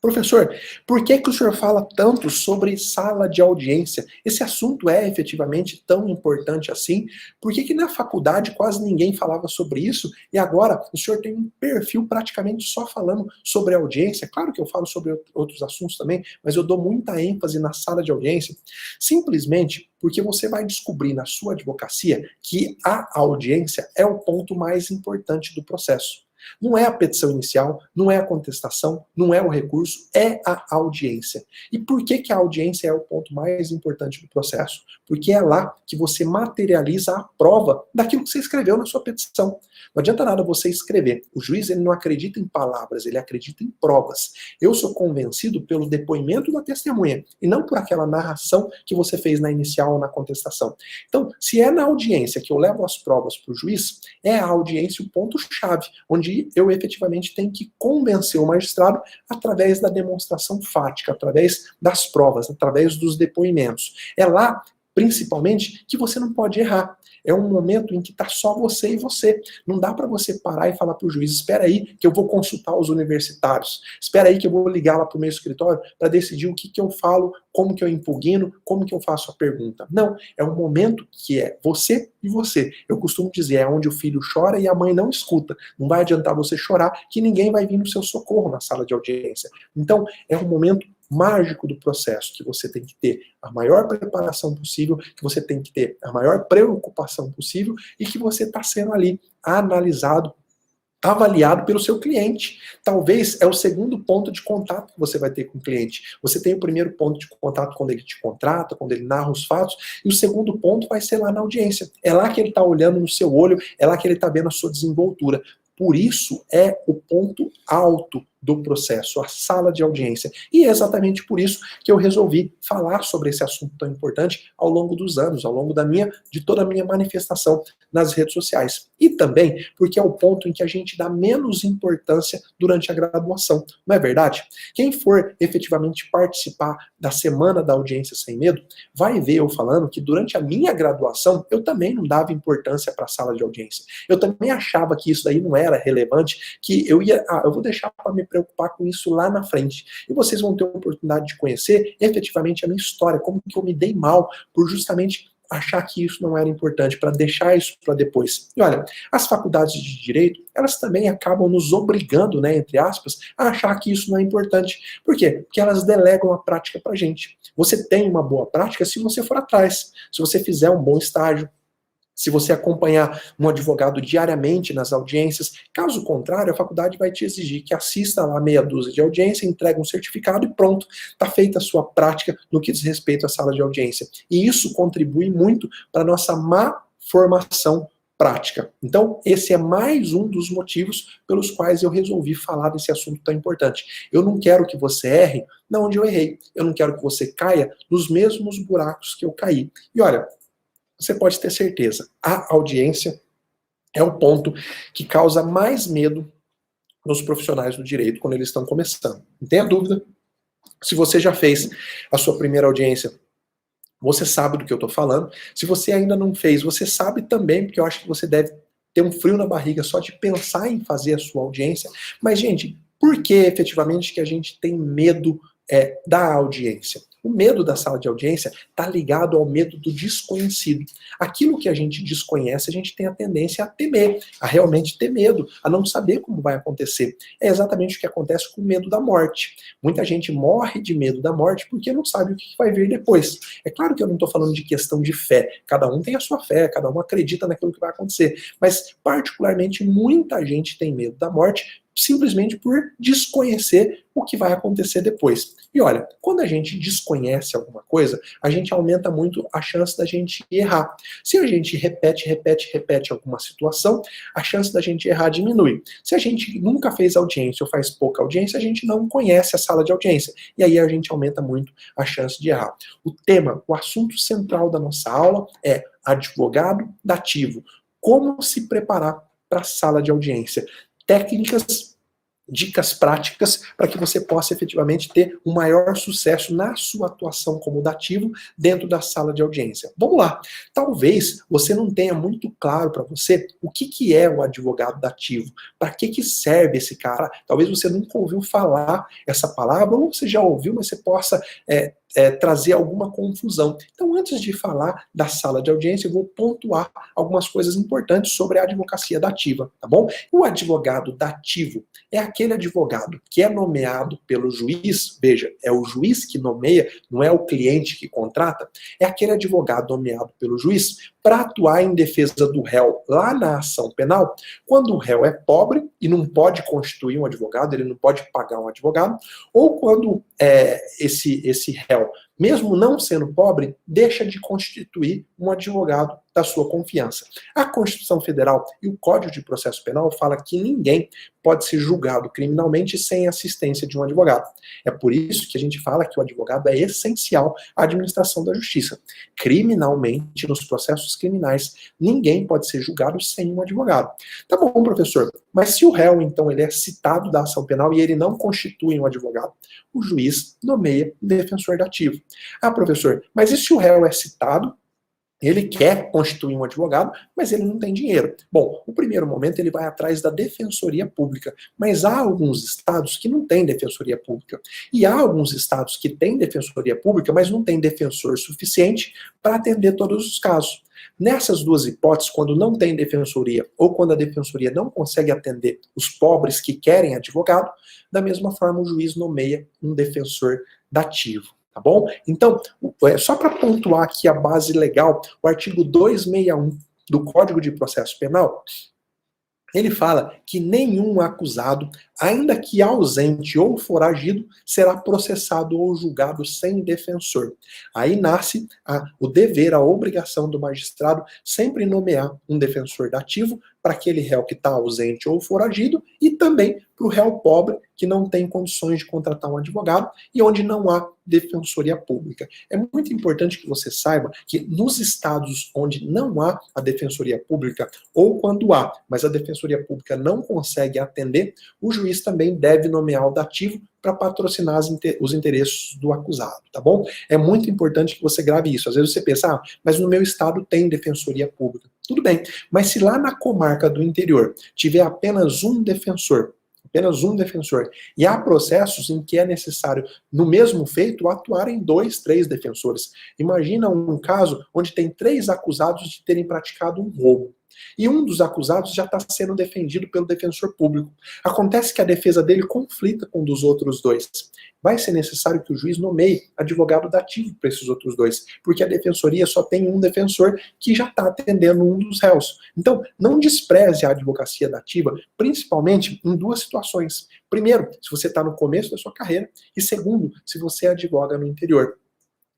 Professor, por que que o senhor fala tanto sobre sala de audiência? Esse assunto é efetivamente tão importante assim? Por que que na faculdade quase ninguém falava sobre isso e agora o senhor tem um perfil praticamente só falando sobre audiência? Claro que eu falo sobre outros assuntos também, mas eu dou muita ênfase na sala de audiência, simplesmente porque você vai descobrir na sua advocacia que a audiência é o ponto mais importante do processo. Não é a petição inicial, não é a contestação, não é o recurso, é a audiência. E por que que a audiência é o ponto mais importante do processo? Porque é lá que você materializa a prova daquilo que você escreveu na sua petição. Não adianta nada você escrever. O juiz ele não acredita em palavras, ele acredita em provas. Eu sou convencido pelo depoimento da testemunha e não por aquela narração que você fez na inicial ou na contestação. Então, se é na audiência que eu levo as provas para o juiz, é a audiência o ponto-chave, onde eu efetivamente tenho que convencer o magistrado através da demonstração fática, através das provas, através dos depoimentos. É lá, principalmente, que você não pode errar. É um momento em que está só você e você. Não dá para você parar e falar para o juiz, espera aí que eu vou consultar os universitários, espera aí que eu vou ligar lá para o meu escritório para decidir o que eu falo, como que eu impugno, como que eu faço a pergunta. Não, é um momento que é você e você. Eu costumo dizer, é onde o filho chora e a mãe não escuta. Não vai adiantar você chorar que ninguém vai vir no seu socorro na sala de audiência. Então, é um momento mágico do processo, que você tem que ter a maior preparação possível, que você tem que ter a maior preocupação possível e que você está sendo ali analisado, avaliado pelo seu cliente. Talvez é o segundo ponto de contato que você vai ter com o cliente. Você tem o primeiro ponto de contato quando ele te contrata, quando ele narra os fatos, e o segundo ponto vai ser lá na audiência. É lá que ele está olhando no seu olho, é lá que ele está vendo a sua desenvoltura. Por isso é o ponto alto do processo, a sala de audiência. E é exatamente por isso que eu resolvi falar sobre esse assunto tão importante ao longo dos anos, ao longo de toda a minha manifestação nas redes sociais. E também porque é o ponto em que a gente dá menos importância durante a graduação. Não é verdade? Quem for efetivamente participar da Semana da Audiência Sem Medo, vai ver eu falando que durante a minha graduação eu também não dava importância para a sala de audiência. Eu também achava que isso daí não era relevante, que eu vou deixar para me preocupar com isso lá na frente. E vocês vão ter a oportunidade de conhecer efetivamente a minha história, como que eu me dei mal por justamente achar que isso não era importante, para deixar isso para depois. E olha, as faculdades de direito, elas também acabam nos obrigando, né, entre aspas, a achar que isso não é importante. Por quê? Porque elas delegam a prática para gente. Você tem uma boa prática se você for atrás, se você fizer um bom estágio, se você acompanhar um advogado diariamente nas audiências. Caso contrário, a faculdade vai te exigir que assista lá meia dúzia de audiência, entregue um certificado e pronto, está feita a sua prática no que diz respeito à sala de audiência. E isso contribui muito para a nossa má formação prática. Então, esse é mais um dos motivos pelos quais eu resolvi falar desse assunto tão importante. Eu não quero que você erre na onde eu errei. Eu não quero que você caia nos mesmos buracos que eu caí. E olha, você pode ter certeza, a audiência é o ponto que causa mais medo nos profissionais do direito quando eles estão começando. Não tenha dúvida, se você já fez a sua primeira audiência, você sabe do que eu estou falando. Se você ainda não fez, você sabe também, porque eu acho que você deve ter um frio na barriga só de pensar em fazer a sua audiência. Mas, gente, por que efetivamente que a gente tem medo da audiência? O medo da sala de audiência está ligado ao medo do desconhecido. Aquilo que a gente desconhece, a gente tem a tendência a temer, a realmente ter medo, a não saber como vai acontecer. É exatamente o que acontece com o medo da morte. Muita gente morre de medo da morte porque não sabe o que vai vir depois. É claro que eu não estou falando de questão de fé. Cada um tem a sua fé, cada um acredita naquilo que vai acontecer. Mas, particularmente, muita gente tem medo da morte simplesmente por desconhecer o que vai acontecer depois. E olha, quando a gente desconhece alguma coisa, a gente aumenta muito a chance da gente errar. Se a gente repete alguma situação, a chance da gente errar diminui. Se a gente nunca fez audiência ou faz pouca audiência, a gente não conhece a sala de audiência. E aí a gente aumenta muito a chance de errar. O tema, o assunto central da nossa aula é advogado dativo. Como se preparar para a sala de audiência. Técnicas dicas práticas para que você possa efetivamente ter um maior sucesso na sua atuação como dativo dentro da sala de audiência. Vamos lá. Talvez você não tenha muito claro para você o que é o advogado dativo, para que serve esse cara. Talvez você nunca ouviu falar essa palavra, ou você já ouviu, mas você possa trazer alguma confusão. Então, antes de falar da sala de audiência, eu vou pontuar algumas coisas importantes sobre a advocacia dativa, tá bom? O advogado dativo é aquele advogado que é nomeado pelo juiz, veja, é o juiz que nomeia, não é o cliente que contrata, é aquele advogado nomeado pelo juiz para atuar em defesa do réu lá na ação penal, quando o réu é pobre e não pode constituir um advogado, ele não pode pagar um advogado, ou quando esse réu, mesmo não sendo pobre, deixa de constituir um advogado da sua confiança. A Constituição Federal e o Código de Processo Penal fala que ninguém pode ser julgado criminalmente sem assistência de um advogado. É por isso que a gente fala que o advogado é essencial à administração da justiça. Criminalmente, nos processos criminais, ninguém pode ser julgado sem um advogado. Tá bom, professor, mas se o réu, então, ele é citado da ação penal e ele não constitui um advogado, o juiz nomeia um defensor dativo. Ah, professor, mas e se o réu é citado, ele quer constituir um advogado, mas ele não tem dinheiro? Bom, no primeiro momento ele vai atrás da defensoria pública, mas há alguns estados que não têm defensoria pública. E há alguns estados que têm defensoria pública, mas não têm defensor suficiente para atender todos os casos. Nessas duas hipóteses, quando não tem defensoria ou quando a defensoria não consegue atender os pobres que querem advogado, da mesma forma o juiz nomeia um defensor dativo. Tá bom? Então, só para pontuar aqui a base legal, o artigo 261 do Código de Processo Penal, ele fala que nenhum acusado, ainda que ausente ou foragido, será processado ou julgado sem defensor. Aí nasce o dever, a obrigação do magistrado sempre nomear um defensor dativo para aquele réu que está ausente ou foragido e também para o réu pobre que não tem condições de contratar um advogado e onde não há defensoria pública. É muito importante que você saiba que nos estados onde não há a defensoria pública ou quando há, mas a defensoria pública não consegue atender, o juiz também deve nomear o dativo para patrocinar os interesses do acusado, tá bom? É muito importante que você grave isso. Às vezes você pensa, mas no meu estado tem defensoria pública. Tudo bem, mas se lá na comarca do interior tiver apenas um defensor, e há processos em que é necessário, no mesmo feito, atuarem 2, 3 defensores. Imagina um caso onde tem 3 acusados de terem praticado um roubo. E um dos acusados já está sendo defendido pelo defensor público. Acontece que a defesa dele conflita com um dos outros 2. Vai ser necessário que o juiz nomeie advogado dativo para esses outros 2, porque a defensoria só tem um defensor que já está atendendo um dos réus. Então, não despreze a advocacia dativa, principalmente em 2 situações. Primeiro, se você está no começo da sua carreira, e segundo, se você advoga no interior.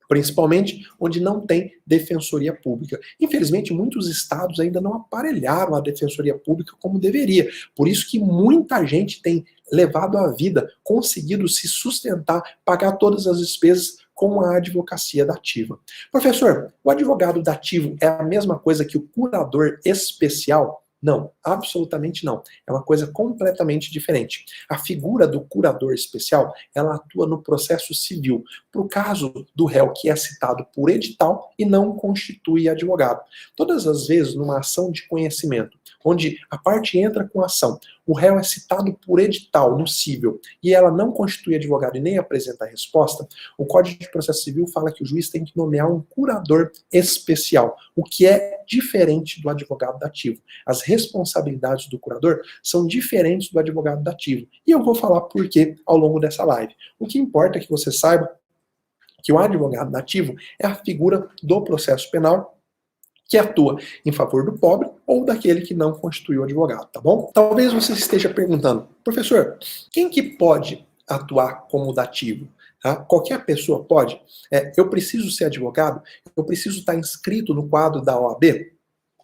Principalmente onde não tem defensoria pública. Infelizmente, muitos estados ainda não aparelharam a defensoria pública como deveria. Por isso que muita gente tem levado a vida, conseguido se sustentar, pagar todas as despesas com a advocacia dativa. Professor, o advogado dativo é a mesma coisa que o curador especial? Não, absolutamente não. É uma coisa completamente diferente. A figura do curador especial, ela atua no processo civil, para o caso do réu que é citado por edital e não constitui advogado. Todas as vezes, numa ação de conhecimento, onde a parte entra com a ação, o réu é citado por edital no cível e ela não constitui advogado e nem apresenta a resposta, o Código de Processo Civil fala que o juiz tem que nomear um curador especial, o que é diferente do advogado dativo. As responsabilidades do curador são diferentes do advogado dativo. E eu vou falar por quê ao longo dessa live. O que importa é que você saiba que o advogado dativo é a figura do processo penal que atua em favor do pobre ou daquele que não constituiu advogado, tá bom? Talvez você esteja perguntando, professor, quem que pode atuar como dativo? Tá? Qualquer pessoa pode? Eu preciso ser advogado? Eu preciso estar inscrito no quadro da OAB?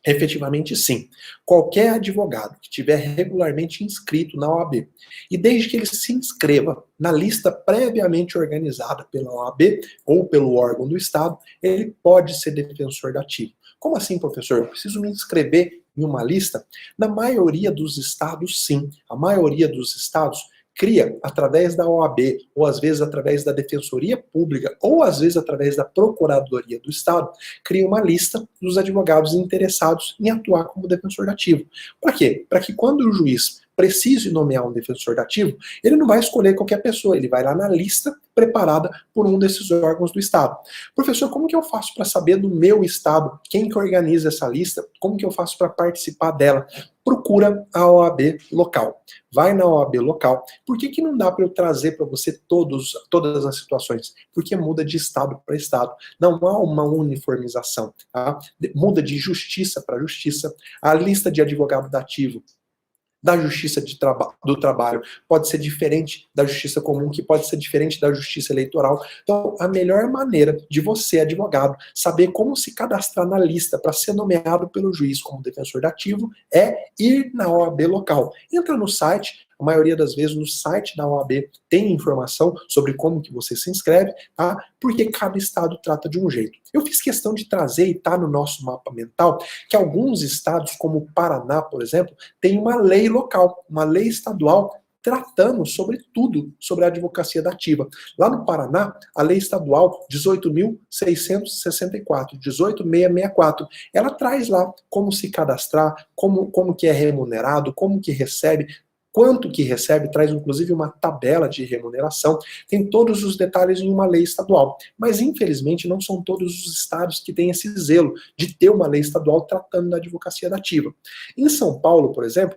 Efetivamente, sim. Qualquer advogado que estiver regularmente inscrito na OAB e desde que ele se inscreva na lista previamente organizada pela OAB ou pelo órgão do Estado, ele pode ser defensor dativo. Como assim, professor? Eu preciso me inscrever em uma lista? Na maioria dos estados, sim. A maioria dos estados cria, através da OAB, ou às vezes através da Defensoria Pública, ou às vezes através da Procuradoria do Estado, cria uma lista dos advogados interessados em atuar como defensor dativo. Para quê? Para que quando o juiz precise nomear um defensor dativo, ele não vai escolher qualquer pessoa, ele vai lá na lista preparada por um desses órgãos do Estado. Professor, como que eu faço para saber do meu Estado quem que organiza essa lista? Como que eu faço para participar dela? Procura a OAB local. Vai na OAB local. Por que não dá para eu trazer para você todas as situações? Porque muda de Estado para Estado. Não há uma uniformização. Tá? Muda de justiça para justiça. A lista de advogado dativo da justiça do trabalho pode ser diferente da justiça comum, que pode ser diferente da justiça eleitoral. Então, a melhor maneira de você, advogado, saber como se cadastrar na lista para ser nomeado pelo juiz como defensor dativo é ir na OAB local. Entra no site. A maioria das vezes no site da OAB tem informação sobre como que você se inscreve, tá? Porque cada estado trata de um jeito. Eu fiz questão de trazer, e tá no nosso mapa mental, que alguns estados, como o Paraná, por exemplo, tem uma lei local, uma lei estadual tratando sobre tudo, sobre a advocacia dativa. Lá no Paraná, a lei estadual 18.664, 18.664, ela traz lá como se cadastrar, como que é remunerado, como que recebe, quanto que recebe, traz inclusive uma tabela de remuneração, tem todos os detalhes em uma lei estadual. Mas, infelizmente, não são todos os estados que têm esse zelo de ter uma lei estadual tratando da advocacia dativa. Em São Paulo, por exemplo,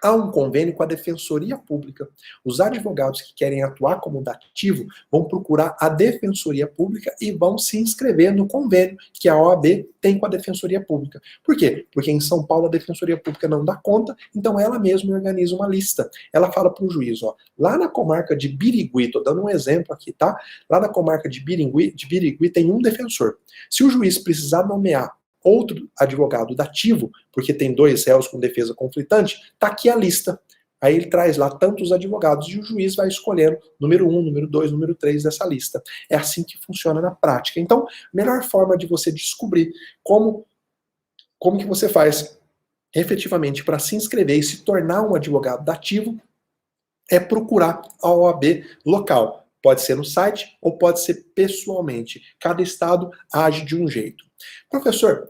há um convênio com a Defensoria Pública. Os advogados que querem atuar como dativo vão procurar a Defensoria Pública e vão se inscrever no convênio que a OAB tem com a Defensoria Pública. Por quê? Porque em São Paulo a Defensoria Pública não dá conta, então ela mesma organiza uma lista. Ela fala para o juiz, ó, lá na comarca de Birigui, estou dando um exemplo aqui, tá? Lá na comarca de Birigui tem um defensor. Se o juiz precisar nomear outro advogado dativo, porque tem 2 réus com defesa conflitante, tá aqui a lista. Aí ele traz lá tantos advogados e o juiz vai escolhendo número 1, número 2, número 3 dessa lista. É assim que funciona na prática. Então, a melhor forma de você descobrir como que você faz efetivamente para se inscrever e se tornar um advogado dativo é procurar a OAB local. Pode ser no site ou pode ser pessoalmente. Cada estado age de um jeito. Professor,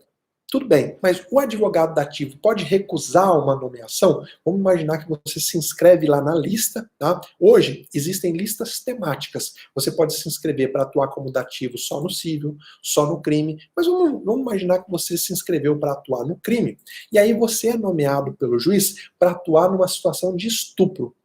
tudo bem, mas o advogado dativo pode recusar uma nomeação? Vamos imaginar que você se inscreve lá na lista, tá? Hoje existem listas temáticas. Você pode se inscrever para atuar como dativo só no civil, só no crime, mas vamos imaginar que você se inscreveu para atuar no crime. E aí você é nomeado pelo juiz para atuar numa situação de estupro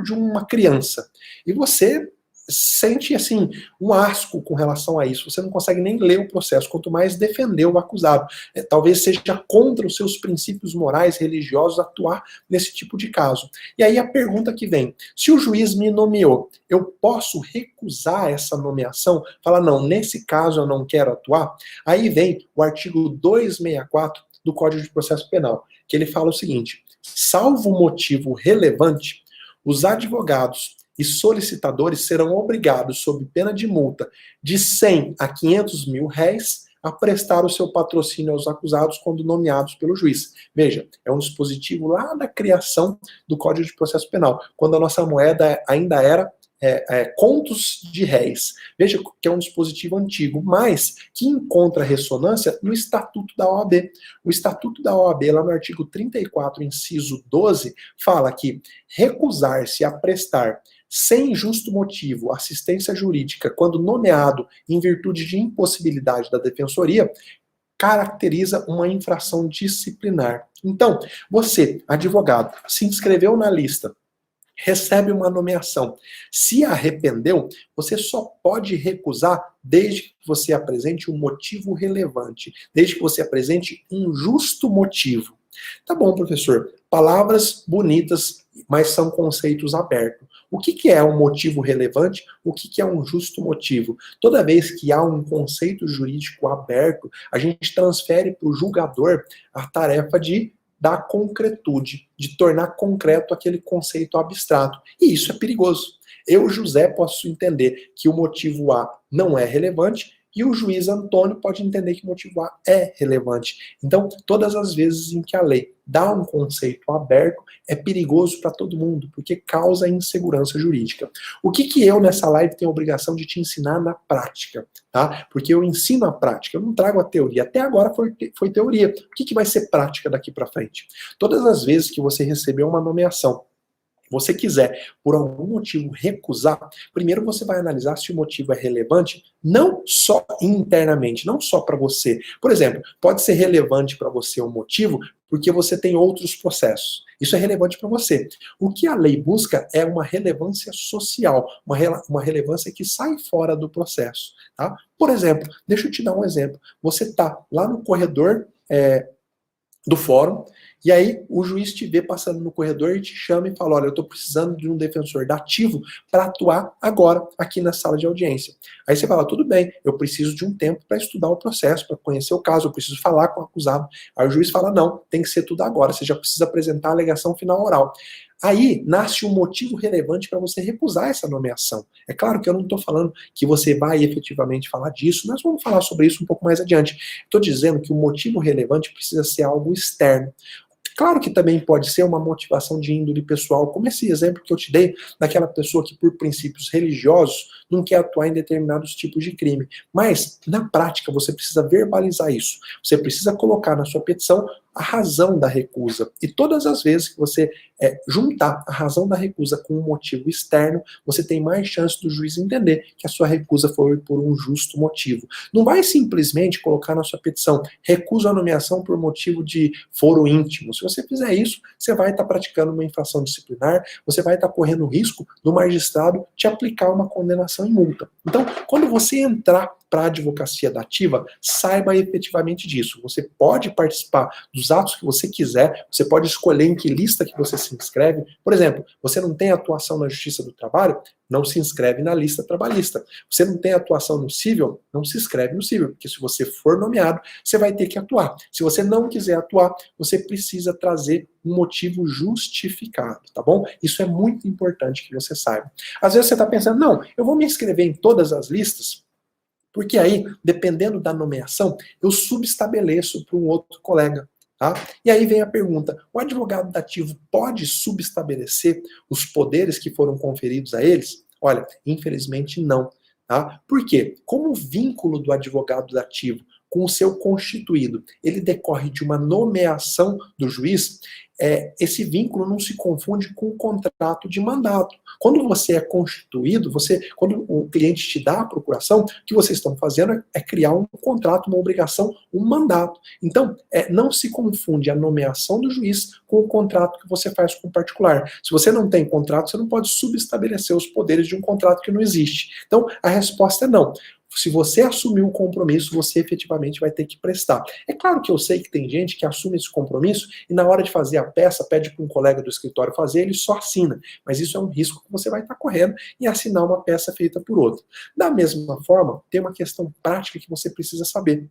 de uma criança. E você sente, assim, um asco com relação a isso. Você não consegue nem ler o processo, quanto mais defender o acusado. Talvez seja contra os seus princípios morais, religiosos, atuar nesse tipo de caso. E aí a pergunta que vem, se o juiz me nomeou, eu posso recusar essa nomeação? Falar, não, nesse caso eu não quero atuar? Aí vem o artigo 264 do Código de Processo Penal, que ele fala o seguinte, salvo motivo relevante, os advogados e solicitadores serão obrigados, sob pena de multa de 100 a 500 mil réis, a prestar o seu patrocínio aos acusados quando nomeados pelo juiz. Veja, é um dispositivo lá da criação do Código de Processo Penal, quando a nossa moeda ainda era contos de réis. Veja que é um dispositivo antigo, mas que encontra ressonância no Estatuto da OAB. O Estatuto da OAB, lá no artigo 34, inciso 12, fala que recusar-se a prestar sem justo motivo assistência jurídica quando nomeado em virtude de impossibilidade da defensoria caracteriza uma infração disciplinar. Então, você, advogado, se inscreveu na lista, recebe uma nomeação, se arrependeu, você só pode recusar desde que você apresente um motivo relevante, desde que você apresente um justo motivo. Tá bom, professor, palavras bonitas, mas são conceitos abertos. O que é um motivo relevante? O que é um justo motivo? Toda vez que há um conceito jurídico aberto, a gente transfere para o julgador a tarefa de dar concretude, de tornar concreto aquele conceito abstrato. E isso é perigoso. Eu, José, posso entender que o motivo A não é relevante e o juiz Antônio pode entender que o motivo A é relevante. Então, todas as vezes em que a lei dá um conceito aberto, é perigoso para todo mundo, porque causa insegurança jurídica. O que eu, nessa live, tenho a obrigação de te ensinar na prática? Tá? Porque eu ensino a prática, eu não trago a teoria. Até agora foi teoria. O que vai ser prática daqui para frente? Todas as vezes que você receber uma nomeação, você quiser, por algum motivo, recusar, primeiro você vai analisar se o motivo é relevante, não só internamente, não só para você. Por exemplo, pode ser relevante para você um motivo porque você tem outros processos. Isso é relevante para você. O que a lei busca é uma relevância social, uma relevância que sai fora do processo. Tá? Por exemplo, deixa eu te dar um exemplo. Você está lá no corredor do fórum, e aí o juiz te vê passando no corredor e te chama e fala, olha, eu estou precisando de um defensor dativo para atuar agora aqui na sala de audiência. Aí você fala, tudo bem, eu preciso de um tempo para estudar o processo, para conhecer o caso, eu preciso falar com o acusado. Aí o juiz fala, não, tem que ser tudo agora, você já precisa apresentar a alegação final oral. Aí nasce um motivo relevante para você recusar essa nomeação. É claro que eu não estou falando que você vai efetivamente falar disso, nós vamos falar sobre isso um pouco mais adiante. Estou dizendo que o motivo relevante precisa ser algo externo. Claro que também pode ser uma motivação de índole pessoal, como esse exemplo que eu te dei, daquela pessoa que, por princípios religiosos, não quer atuar em determinados tipos de crime. Mas, na prática, você precisa verbalizar isso. Você precisa colocar na sua petição a razão da recusa. E todas as vezes que você juntar a razão da recusa com um motivo externo, você tem mais chance do juiz entender que a sua recusa foi por um justo motivo. Não vai simplesmente colocar na sua petição, recuso a nomeação por motivo de foro íntimo. Se você fizer isso, você vai estar praticando uma infração disciplinar, você vai estar correndo o risco do magistrado te aplicar uma condenação em multa. Então, quando você entrar para a advocacia dativa, saiba efetivamente disso. Você pode participar dos atos que você quiser, você pode escolher em que lista que você se inscreve. Por exemplo, você não tem atuação na Justiça do Trabalho? Não se inscreve na lista trabalhista. Você não tem atuação no cível? Não se inscreve no cível, porque se você for nomeado, você vai ter que atuar. Se você não quiser atuar, você precisa trazer um motivo justificado, tá bom? Isso é muito importante que você saiba. Às vezes você está pensando, não, eu vou me inscrever em todas as listas, porque aí, dependendo da nomeação, eu subestabeleço para um outro colega. Tá? E aí vem a pergunta, o advogado dativo pode subestabelecer os poderes que foram conferidos a eles? Olha, infelizmente não. Tá? Por quê? Como o vínculo do advogado dativo com o seu constituído, ele decorre de uma nomeação do juiz, esse vínculo não se confunde com o contrato de mandato. Quando você é constituído, quando o cliente te dá a procuração, o que vocês estão fazendo é criar um contrato, uma obrigação, um mandato. Então, não se confunde a nomeação do juiz com o contrato que você faz com o particular. Se você não tem contrato, você não pode subestabelecer os poderes de um contrato que não existe. Então, a resposta é não. Se você assumir um compromisso, você efetivamente vai ter que prestar. É claro que eu sei que tem gente que assume esse compromisso e na hora de fazer a peça, pede para um colega do escritório fazer, ele só assina. Mas isso é um risco que você vai estar correndo em assinar uma peça feita por outro. Da mesma forma, tem uma questão prática que você precisa saber.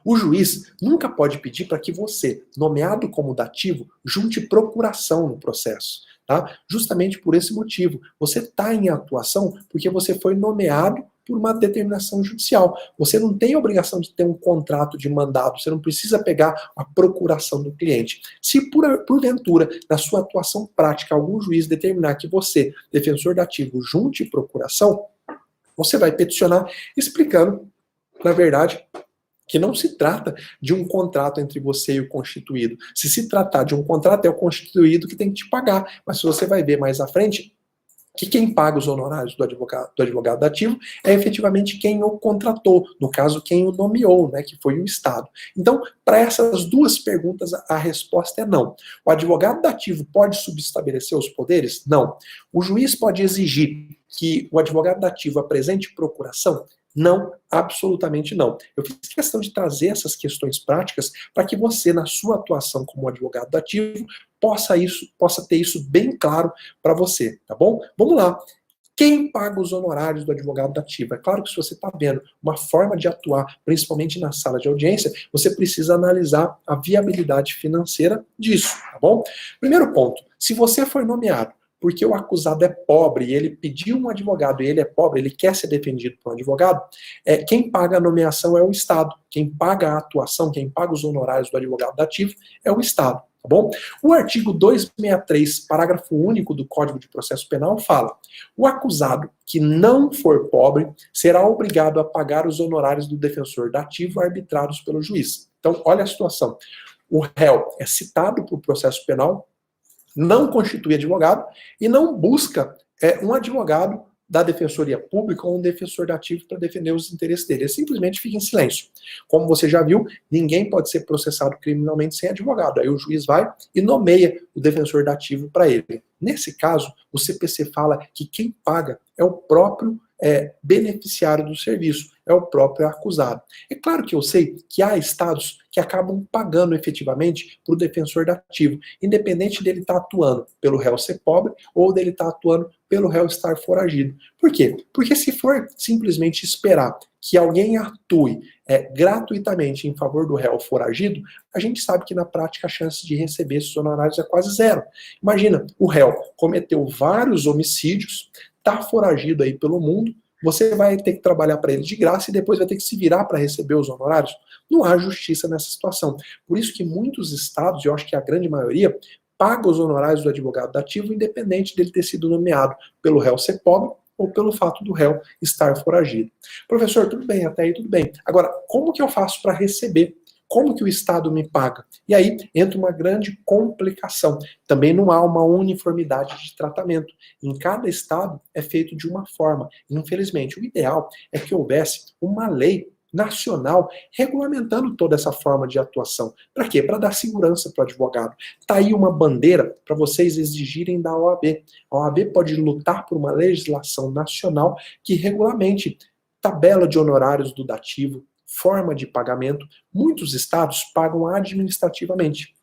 O juiz nunca pode pedir para que você, nomeado como dativo, junte procuração no processo. Tá? Justamente por esse motivo. Você está em atuação porque você foi nomeado por uma determinação judicial. Você não tem a obrigação de ter um contrato de mandado, você não precisa pegar a procuração do cliente. Se porventura, na sua atuação prática, algum juiz determinar que você, defensor dativo, junte procuração, você vai peticionar explicando, na verdade, que não se trata de um contrato entre você e o constituído. Se tratar de um contrato, é o constituído que tem que te pagar. Mas se você vai ver mais à frente, que quem paga os honorários do advogado dativo é efetivamente quem o contratou, no caso, quem o nomeou, né, que foi o Estado. Então, para essas duas perguntas, a resposta é não. O advogado dativo pode subestabelecer os poderes? Não. O juiz pode exigir que o advogado dativo apresente procuração? Não, absolutamente não. Eu fiz questão de trazer essas questões práticas para que você, na sua atuação como advogado dativo, possa ter isso bem claro para você, tá bom? Vamos lá. Quem paga os honorários do advogado dativo? É claro que se você está vendo uma forma de atuar, principalmente na sala de audiência, você precisa analisar a viabilidade financeira disso, tá bom? Primeiro ponto, se você foi nomeado porque o acusado é pobre e ele pediu um advogado e ele é pobre, ele quer ser defendido por um advogado, quem paga a nomeação é o Estado. Quem paga a atuação, quem paga os honorários do advogado dativo é o Estado. Tá bom? O artigo 263, parágrafo único do Código de Processo Penal fala: o acusado que não for pobre será obrigado a pagar os honorários do defensor dativo arbitrados pelo juiz. Então, olha a situação. O réu é citado para o processo penal, não constitui advogado e não busca um advogado da Defensoria Pública ou um defensor dativo para defender os interesses dele. Ele simplesmente fica em silêncio. Como você já viu, ninguém pode ser processado criminalmente sem advogado. Aí o juiz vai e nomeia o defensor dativo para ele. Nesse caso, o CPC fala que quem paga é o próprio beneficiário do serviço, é o próprio acusado. É claro que eu sei que há estados que acabam pagando efetivamente para o defensor dativo, independente dele estar atuando pelo réu ser pobre ou dele estar atuando pelo réu estar foragido. Por quê? Porque se for simplesmente esperar que alguém atue gratuitamente em favor do réu foragido, a gente sabe que na prática a chance de receber esses honorários é quase zero. Imagina, o réu cometeu vários homicídios, está foragido aí pelo mundo, você vai ter que trabalhar para ele de graça e depois vai ter que se virar para receber os honorários. Não há justiça nessa situação. Por isso que muitos estados, eu acho que a grande maioria, paga os honorários do advogado dativo, independente dele ter sido nomeado pelo réu ser pobre ou pelo fato do réu estar foragido. Professor, tudo bem, até aí tudo bem. Agora, como que eu faço para receber? Como que o Estado me paga? E aí entra uma grande complicação. Também não há uma uniformidade de tratamento. Em cada estado é feito de uma forma. Infelizmente, o ideal é que houvesse uma lei nacional regulamentando toda essa forma de atuação. Para quê? Para dar segurança para o advogado. Está aí uma bandeira para vocês exigirem da OAB. A OAB pode lutar por uma legislação nacional que regulamente tabela de honorários do dativo, forma de pagamento. Muitos estados pagam administrativamente.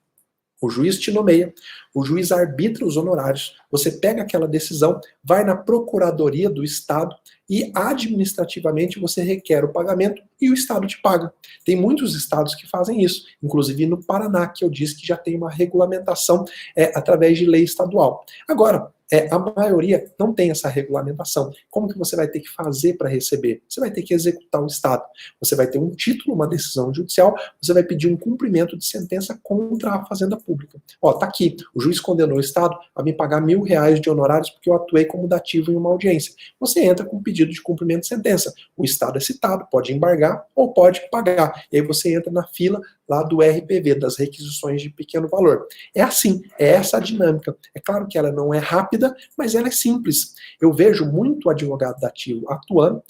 O juiz te nomeia, o juiz arbitra os honorários, você pega aquela decisão, vai na procuradoria do estado e administrativamente você requer o pagamento e o estado te paga. Tem muitos estados que fazem isso, inclusive no Paraná, que eu disse que já tem uma regulamentação através de lei estadual. Agora, a maioria não tem essa regulamentação. Como que você vai ter que fazer para receber? Você vai ter que executar o Estado. Você vai ter um título, uma decisão judicial, você vai pedir um cumprimento de sentença contra a Fazenda Pública. Ó, tá aqui, o juiz condenou o Estado a me pagar R$1.000 de honorários porque eu atuei como dativo em uma audiência. Você entra com um pedido de cumprimento de sentença. O Estado é citado, pode embargar ou pode pagar. E aí você entra na fila lá do RPV, das requisições de pequeno valor. É assim, é essa a dinâmica. É claro que ela não é rápida, mas ela é simples. Eu vejo muito advogado dativo atuando,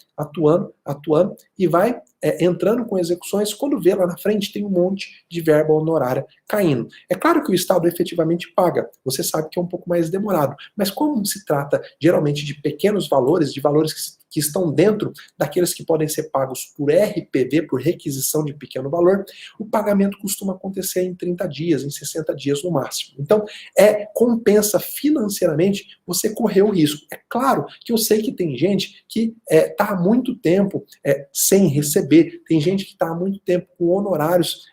e vai entrando com execuções, quando vê lá na frente tem um monte de verba honorária caindo. É claro que o Estado efetivamente paga, você sabe que é um pouco mais demorado, mas como se trata geralmente de pequenos valores, de valores que estão dentro daqueles que podem ser pagos por RPV, por requisição de pequeno valor, o pagamento costuma acontecer em 30 dias, em 60 dias no máximo. Então, compensa financeiramente você correr o risco. É claro que eu sei que tem gente que está há muito tempo sem receber, tem gente que está há muito tempo com honorários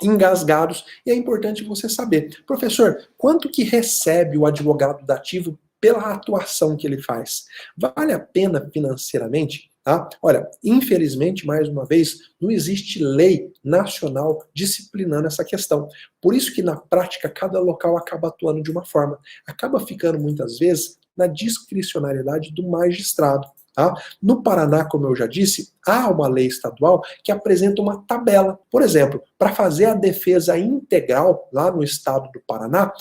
engasgados, e é importante você saber. Professor, quanto que recebe o advogado dativo pela atuação que ele faz? Vale a pena financeiramente? Tá? Olha, infelizmente, mais uma vez, não existe lei nacional disciplinando essa questão. Por isso que, na prática, cada local acaba atuando de uma forma. Acaba ficando, muitas vezes, na discricionariedade do magistrado. Tá? No Paraná, como eu já disse, há uma lei estadual que apresenta uma tabela. Por exemplo, para fazer a defesa integral lá no estado do Paraná,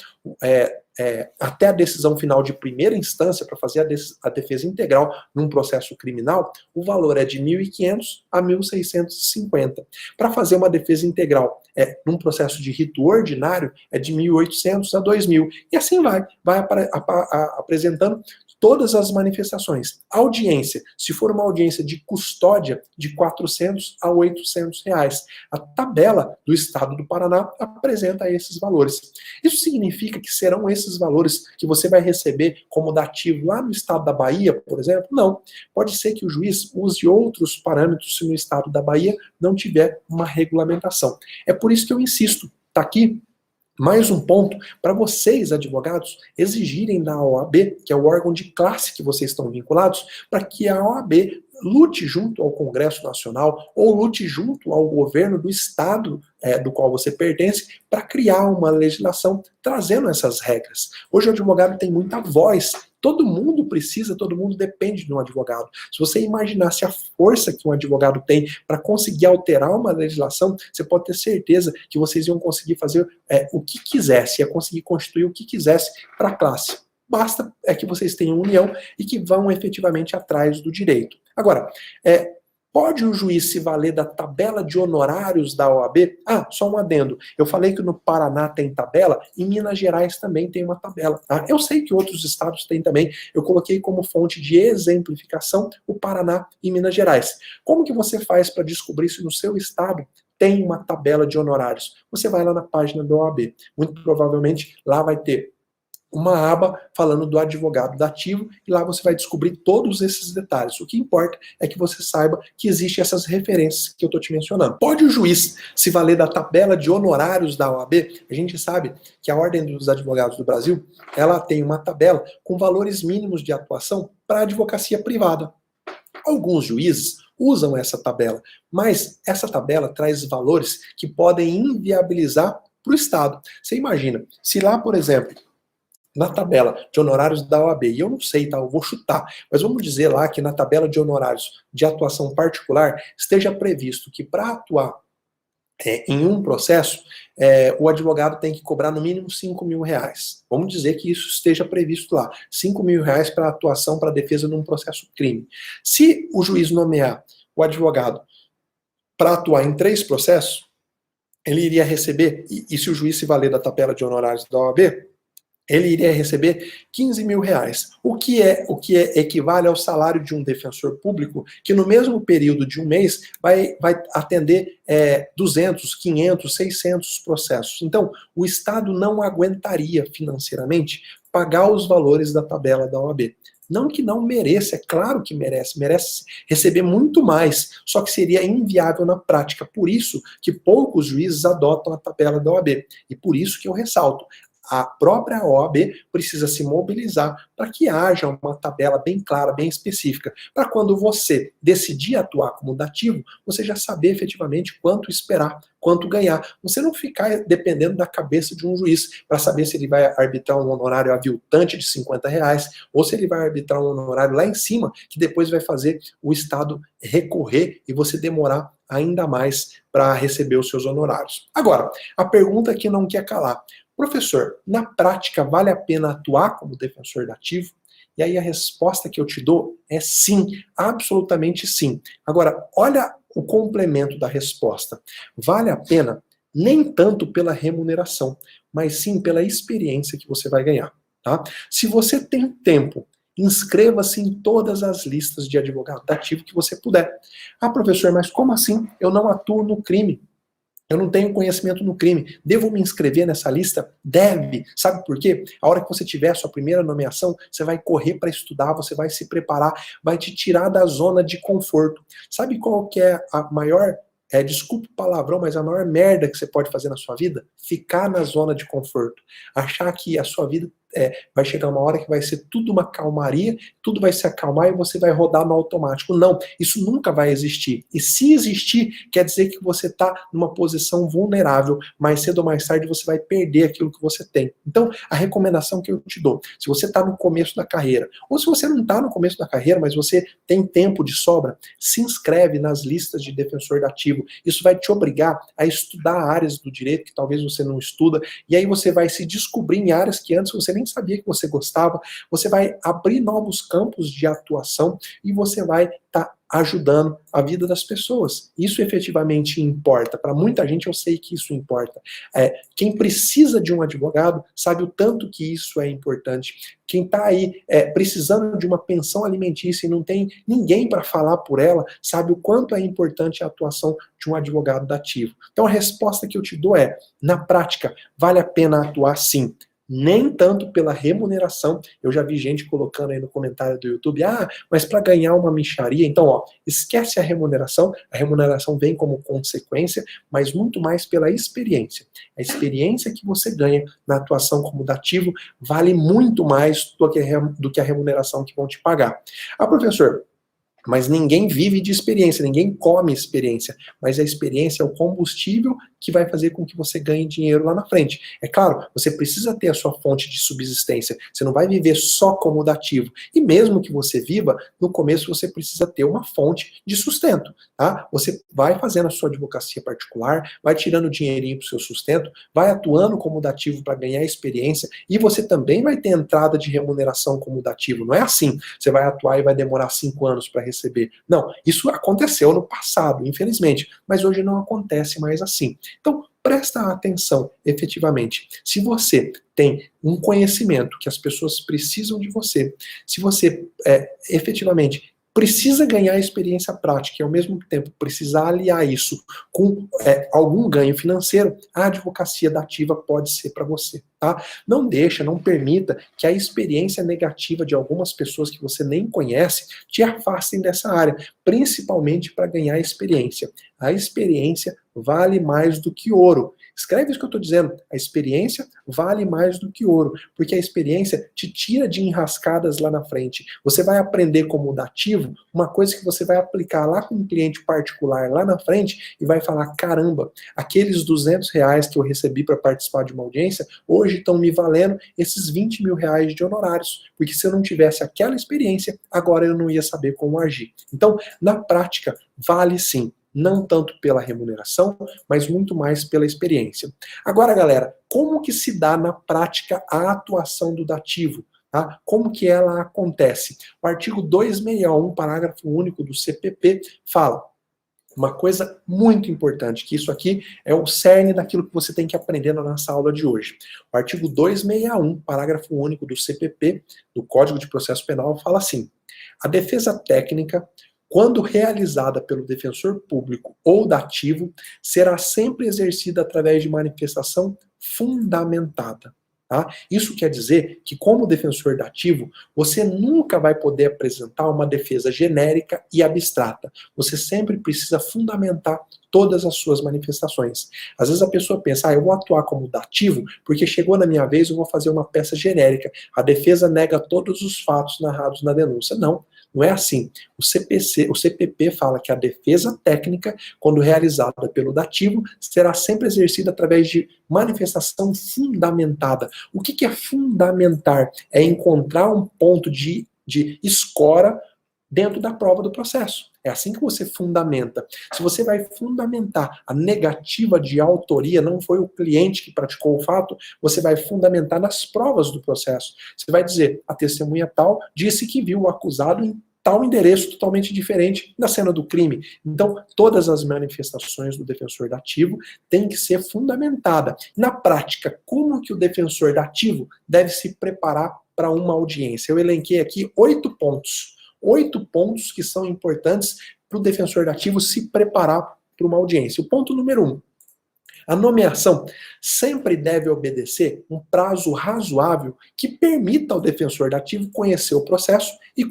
até a decisão final de primeira instância, para fazer a defesa integral num processo criminal, o valor é de R$1.500 a R$1.650. Para fazer uma defesa integral num processo de rito ordinário, é de R$1.800 a R$2.000. E assim vai apresentando todas as manifestações. Audiência, se for uma audiência de custódia, de R$400 a R$800. A tabela do estado do Paraná apresenta esses valores. Isso significa que serão esses valores que você vai receber como dativo lá no estado da Bahia, por exemplo? Não. Pode ser que o juiz use outros parâmetros se no estado da Bahia não tiver uma regulamentação. É por isso que eu insisto. Está aqui Mais um ponto para vocês, advogados, exigirem da OAB, que é o órgão de classe que vocês estão vinculados, para que a OAB lute junto ao Congresso Nacional ou lute junto ao governo do estado do qual você pertence para criar uma legislação trazendo essas regras. Hoje o advogado tem muita voz. Todo mundo precisa, todo mundo depende de um advogado. Se você imaginasse a força que um advogado tem para conseguir alterar uma legislação, você pode ter certeza que vocês iam conseguir fazer o que quisesse, ia conseguir constituir o que quisesse para a classe. Basta que vocês tenham união e que vão efetivamente atrás do direito. Agora, pode o juiz se valer da tabela de honorários da OAB? Ah, só um adendo. Eu falei que no Paraná tem tabela, em Minas Gerais também tem uma tabela. Tá? Eu sei que outros estados têm também. Eu coloquei como fonte de exemplificação o Paraná e Minas Gerais. Como que você faz para descobrir se no seu estado tem uma tabela de honorários? Você vai lá na página da OAB. Muito provavelmente lá vai ter uma aba falando do advogado dativo e lá você vai descobrir todos esses detalhes. O que importa é que você saiba que existem essas referências que eu estou te mencionando. Pode o juiz se valer da tabela de honorários da OAB? A gente sabe que a Ordem dos Advogados do Brasil, ela tem uma tabela com valores mínimos de atuação para a advocacia privada. Alguns juízes usam essa tabela, mas essa tabela traz valores que podem inviabilizar para o Estado. Você imagina, se lá, por exemplo, na tabela de honorários da OAB, e eu não sei, tá? Eu vou chutar, mas vamos dizer lá que na tabela de honorários de atuação particular esteja previsto que para atuar em um processo, o advogado tem que cobrar no mínimo R$5.000. Vamos dizer que isso esteja previsto lá, R$5.000 para atuação, para defesa num processo crime. Se o juiz nomear o advogado para atuar em 3 processos, ele iria receber, e se o juiz se valer da tabela de honorários da OAB, ele iria receber R$15.000, o que equivale ao salário de um defensor público que no mesmo período de um mês vai atender 200, 500, 600 processos. Então, o Estado não aguentaria financeiramente pagar os valores da tabela da OAB. Não que não mereça, é claro que merece receber muito mais, só que seria inviável na prática. Por isso que poucos juízes adotam a tabela da OAB. E por isso que eu ressalto, a própria OAB precisa se mobilizar para que haja uma tabela bem clara, bem específica, para quando você decidir atuar como dativo, você já saber efetivamente quanto esperar, quanto ganhar. Você não ficar dependendo da cabeça de um juiz para saber se ele vai arbitrar um honorário aviltante de R$50 ou se ele vai arbitrar um honorário lá em cima, que depois vai fazer o Estado recorrer e você demorar ainda mais para receber os seus honorários. Agora, a pergunta que não quer calar. Professor, na prática vale a pena atuar como defensor dativo? E aí a resposta que eu te dou é sim, absolutamente sim. Agora, olha o complemento da resposta. Vale a pena nem tanto pela remuneração, mas sim pela experiência que você vai ganhar. Tá? Se você tem tempo, inscreva-se em todas as listas de advogado dativo que você puder. Ah, professor, mas como assim? Eu não atuo no crime. Eu não tenho conhecimento no crime. Devo me inscrever nessa lista? Deve. Sabe por quê? A hora que você tiver a sua primeira nomeação, você vai correr para estudar, você vai se preparar, vai te tirar da zona de conforto. Sabe qual que é a maior, desculpa o palavrão, mas a maior merda que você pode fazer na sua vida? Ficar na zona de conforto. Achar que a sua vida vai chegar uma hora que vai ser tudo uma calmaria, tudo vai se acalmar e você vai rodar no automático. Não, isso nunca vai existir. E se existir, quer dizer que você está numa posição vulnerável. Mais cedo ou mais tarde você vai perder aquilo que você tem. Então, a recomendação que eu te dou, se você está no começo da carreira, ou se você não está no começo da carreira, mas você tem tempo de sobra, se inscreve nas listas de defensor dativo. Isso vai te obrigar a estudar áreas do direito que talvez você não estuda, e aí você vai se descobrir em áreas que antes você nem sabia que você gostava, você vai abrir novos campos de atuação e você vai estar ajudando a vida das pessoas. Isso efetivamente importa. Para muita gente eu sei que isso importa. Quem precisa de um advogado sabe o tanto que isso é importante. Quem está aí precisando de uma pensão alimentícia e não tem ninguém para falar por ela, sabe o quanto é importante a atuação de um advogado dativo. Então a resposta que eu te dou é, na prática, vale a pena atuar sim. nem tanto pela remuneração. Eu já vi gente colocando aí no comentário do YouTube, mas para ganhar uma mixaria, então, ó, esquece a remuneração vem como consequência, mas muito mais pela experiência. A experiência que você ganha na atuação como dativo vale muito mais do que a remuneração que vão te pagar. Professor, mas ninguém vive de experiência, ninguém come experiência, mas a experiência é o combustível que vai fazer com que você ganhe dinheiro lá na frente. É claro, você precisa ter a sua fonte de subsistência, você não vai viver só como dativo. E mesmo que você viva, no começo você precisa ter uma fonte de sustento, tá? Você vai fazendo a sua advocacia particular, vai tirando dinheirinho para o seu sustento, vai atuando como dativo para ganhar experiência, e você também vai ter entrada de remuneração como dativo. Não é assim, você vai atuar e vai demorar 5 anos para receber. Não, isso aconteceu no passado, infelizmente, mas hoje não acontece mais assim. Então, presta atenção, efetivamente. Se você tem um conhecimento que as pessoas precisam de você, se você efetivamente precisa ganhar experiência prática e ao mesmo tempo precisar aliar isso com algum ganho financeiro, a advocacia dativa pode ser para você, tá? Não deixa, não permita que a experiência negativa de algumas pessoas que você nem conhece te afastem dessa área, principalmente para ganhar experiência. A experiência vale mais do que ouro. Escreve isso que eu estou dizendo. A experiência vale mais do que ouro, porque a experiência te tira de enrascadas lá na frente. Você vai aprender como dativo uma coisa que você vai aplicar lá com um cliente particular lá na frente e vai falar, caramba, aqueles R$ 200 que eu recebi para participar de uma audiência, hoje estão me valendo esses R$ 20.000 de honorários, porque se eu não tivesse aquela experiência, agora eu não ia saber como agir. Então, na prática, vale sim. Não tanto pela remuneração, mas muito mais pela experiência. Agora, galera, como que se dá na prática a atuação do dativo? Tá? Como que ela acontece? O artigo 261, parágrafo único do CPP, fala uma coisa muito importante, que isso aqui é o cerne daquilo que você tem que aprender na nossa aula de hoje. O artigo 261, parágrafo único do CPP, do Código de Processo Penal, fala assim: a defesa técnica, quando realizada pelo defensor público ou dativo, será sempre exercida através de manifestação fundamentada. Tá? Isso quer dizer que, como defensor dativo, você nunca vai poder apresentar uma defesa genérica e abstrata. Você sempre precisa fundamentar todas as suas manifestações. Às vezes a pessoa pensa, eu vou atuar como dativo porque chegou na minha vez, eu vou fazer uma peça genérica. A defesa nega todos os fatos narrados na denúncia. Não. Não é assim. O CPP fala que a defesa técnica, quando realizada pelo dativo, será sempre exercida através de manifestação fundamentada. O que é fundamentar? É encontrar um ponto de escora dentro da prova do processo. É assim que você fundamenta. Se você vai fundamentar a negativa de autoria, não foi o cliente que praticou o fato, você vai fundamentar nas provas do processo. Você vai dizer, a testemunha tal disse que viu o acusado em tal endereço totalmente diferente da cena do crime. Então, todas as manifestações do defensor dativo têm que ser fundamentadas. Na prática, como que o defensor dativo deve se preparar para uma audiência? Eu elenquei aqui 8 pontos. 8 pontos que são importantes para o defensor dativo se preparar para uma audiência. O ponto número 1. A nomeação sempre deve obedecer um prazo razoável que permita ao defensor dativo conhecer o processo e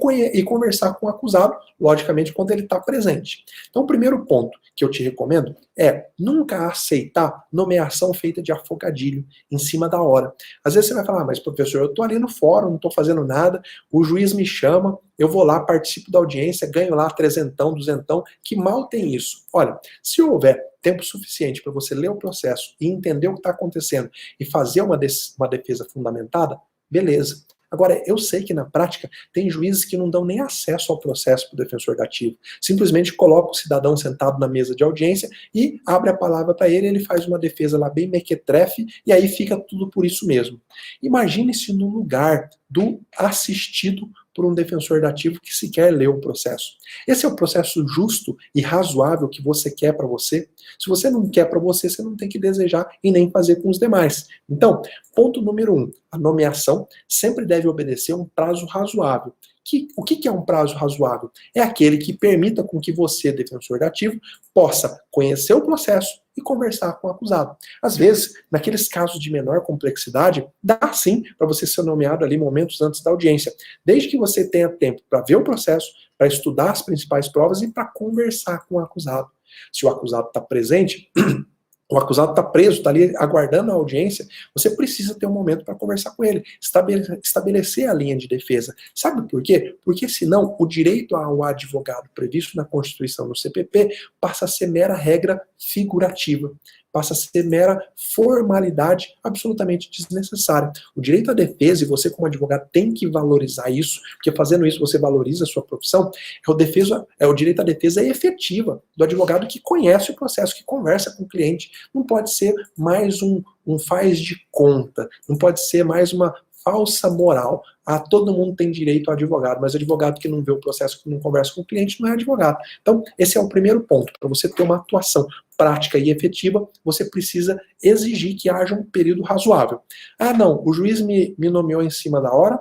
conversar com o acusado, logicamente, quando ele está presente. Então, o primeiro ponto que eu te recomendo é nunca aceitar nomeação feita de afogadilho em cima da hora. Às vezes você vai falar, mas professor, eu estou ali no fórum, não estou fazendo nada, o juiz me chama, eu vou lá, participo da audiência, ganho lá 300, 200, que mal tem isso. Olha, se houver tempo suficiente para você ler o processo e entender o que está acontecendo e fazer uma defesa fundamentada, beleza. Agora, eu sei que na prática tem juízes que não dão nem acesso ao processo para o defensor dativo. Simplesmente coloca o cidadão sentado na mesa de audiência e abre a palavra para ele, ele faz uma defesa lá bem mequetrefe e aí fica tudo por isso mesmo. Imagine-se no lugar do assistido por um defensor dativo que sequer leu o processo. Esse é o processo justo e razoável que você quer para você? Se você não quer para você, você não tem que desejar e nem fazer com os demais. Então, ponto número 1, a nomeação sempre deve obedecer um prazo razoável O que é um prazo razoável? É aquele que permita com que você, defensor dativo, possa conhecer o processo e conversar com o acusado. Às vezes, naqueles casos de menor complexidade, dá sim para você ser nomeado ali momentos antes da audiência, desde que você tenha tempo para ver o processo, para estudar as principais provas e para conversar com o acusado. Se o acusado está presente, o acusado está preso, está ali aguardando a audiência, você precisa ter um momento para conversar com ele, estabelecer a linha de defesa. Sabe por quê? Porque senão o direito ao advogado previsto na Constituição, no CPP, passa a ser mera regra figurativa, passa a ser mera formalidade absolutamente desnecessária. O direito à defesa, e você como advogado tem que valorizar isso, porque fazendo isso você valoriza a sua profissão, o direito à defesa efetiva do advogado que conhece o processo, que conversa com o cliente. Não pode ser mais um faz de conta, não pode ser mais uma falsa moral. Todo mundo tem direito ao advogado, mas o advogado que não vê o processo, que não conversa com o cliente, não é advogado. Então, esse é o primeiro ponto. Para você ter uma atuação prática e efetiva, você precisa exigir que haja um período razoável. Não, o juiz me nomeou em cima da hora,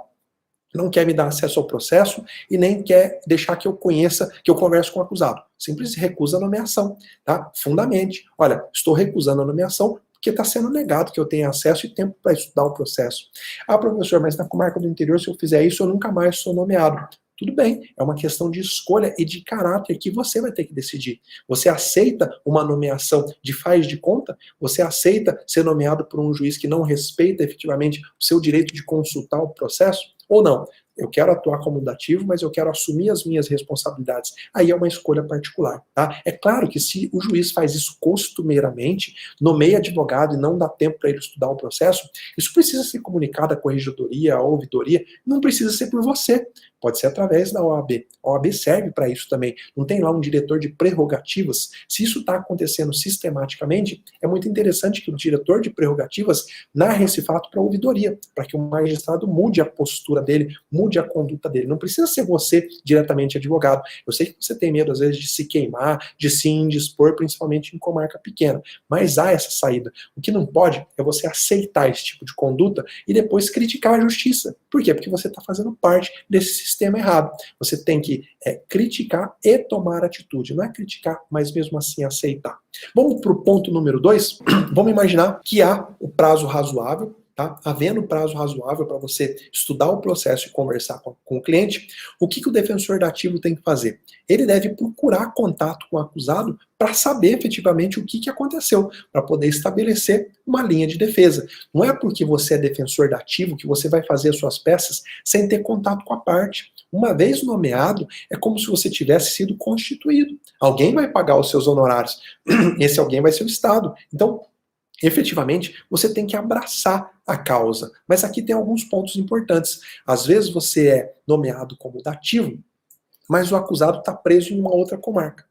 não quer me dar acesso ao processo e nem quer deixar que eu conheça, que eu converse com o acusado. Simplesmente recusa a nomeação, tá? Fundamente. Olha, estou recusando a nomeação porque está sendo negado que eu tenha acesso e tempo para estudar o processo. Professor, mas na comarca do interior, se eu fizer isso, eu nunca mais sou nomeado. Tudo bem, é uma questão de escolha e de caráter que você vai ter que decidir. Você aceita uma nomeação de faz de conta? Você aceita ser nomeado por um juiz que não respeita efetivamente o seu direito de consultar o processo? Ou não? Eu quero atuar como dativo, mas eu quero assumir as minhas responsabilidades. Aí é uma escolha particular, tá? É claro que se o juiz faz isso costumeiramente, nomeia advogado e não dá tempo para ele estudar o processo, isso precisa ser comunicado à corregedoria, à ouvidoria, não precisa ser por você. Pode ser através da OAB. A OAB serve para isso também. Não tem lá um diretor de prerrogativas. Se isso está acontecendo sistematicamente, é muito interessante que o diretor de prerrogativas narre esse fato para a ouvidoria, para que o magistrado mude a postura dele, mude a conduta dele. Não precisa ser você diretamente advogado. Eu sei que você tem medo, às vezes, de se queimar, de se indispor, principalmente em comarca pequena. Mas há essa saída. O que não pode é você aceitar esse tipo de conduta e depois criticar a justiça. Por quê? Porque você está fazendo parte desse sistema errado. Você tem que criticar e tomar atitude. Não é criticar, mas mesmo assim aceitar. Vamos para o ponto número 2. Vamos imaginar que há o prazo razoável. Tá? Havendo prazo razoável para você estudar o processo e conversar com o cliente, o que o defensor dativo tem que fazer? Ele deve procurar contato com o acusado para saber efetivamente o que aconteceu, para poder estabelecer uma linha de defesa. Não é porque você é defensor dativo que você vai fazer as suas peças sem ter contato com a parte. Uma vez nomeado, é como se você tivesse sido constituído. Alguém vai pagar os seus honorários. Esse alguém vai ser o Estado. Então, efetivamente, você tem que abraçar a causa. Mas aqui tem alguns pontos importantes. Às vezes você é nomeado como dativo, mas o acusado está preso em uma outra comarca.